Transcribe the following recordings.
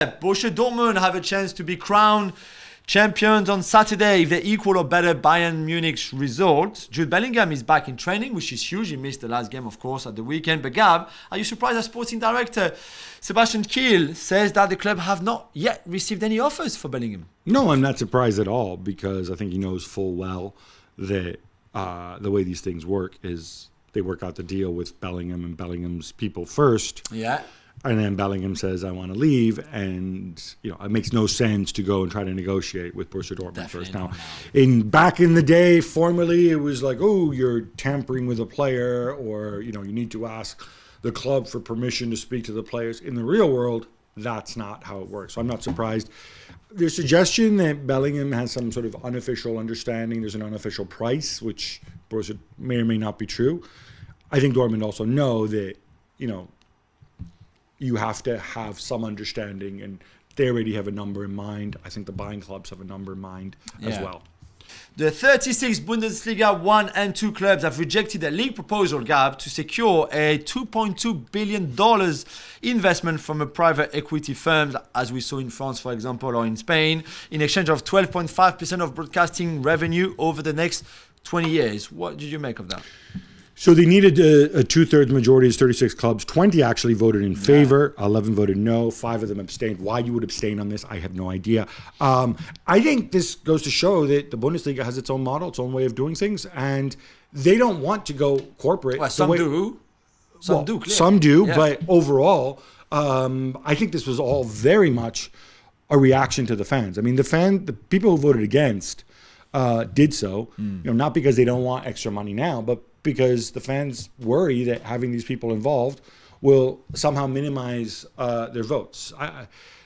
Borussia Dortmund have a chance to be crowned champions on Saturday if they equal or better Bayern Munich's result. Jude Bellingham is back in training, which is huge. He missed the last game, of course, at the weekend. But Gab, are you surprised that sporting director Sebastian Kehl says that the club have not yet received any offers for Bellingham? No, I'm not surprised at all, because I think he knows full well that the way these things work is they work out the deal with Bellingham and Bellingham's people first. Yeah. And then Bellingham says, I want to leave. And, it makes no sense to go and try to negotiate with Borussia Dortmund first. Now, back in the day, formerly, it was like, oh, you're tampering with a player, or, you need to ask the club for permission to speak to the players. In the real world, that's not how it works. So I'm not surprised. There's suggestion that Bellingham has some sort of unofficial understanding. There's an unofficial price, which Borussia may or may not be true. I think Dortmund also know that, you have to have some understanding, and they already have a number in mind. I think the buying clubs have a number in mind as well. The 36 Bundesliga 1 and 2 clubs have rejected a league proposal, Gab, to secure a $2.2 billion investment from a private equity firm, as we saw in France, for example, or in Spain, in exchange of 12.5% of broadcasting revenue over the next 20 years. What did you make of that? So they needed a two-thirds majority of 36 clubs. 20 actually voted in favor. 11 voted no. 5 of them abstained. Why you would abstain on this, I have no idea. I think this goes to show that the Bundesliga has its own model, its own way of doing things, and they don't want to go corporate. Well, some do. Some do, but overall, I think this was all very much a reaction to the fans. I mean, the people who voted against did so, not because they don't want extra money now, but because the fans worry that having these people involved will somehow minimize their votes.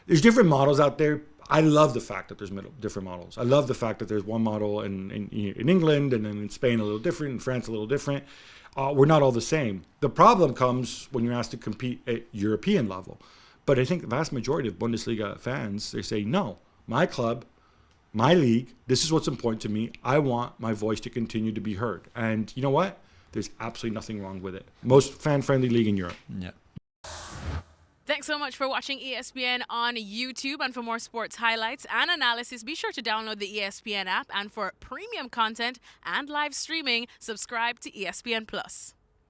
There's different models out there. I love the fact that there's different models. I love the fact that there's one model in England, and then in Spain a little different, in France a little different. We're not all the same. The problem comes when you're asked to compete at European level. But I think the vast majority of Bundesliga fans, they say, no, my club, my league, this is what's important to me. I want my voice to continue to be heard. And you know what? There's absolutely nothing wrong with it. Most fan-friendly league in Europe. Yeah. Thanks so much for watching ESPN on YouTube. And for more sports highlights and analysis, be sure to download the ESPN app. And for premium content and live streaming, subscribe to ESPN Plus.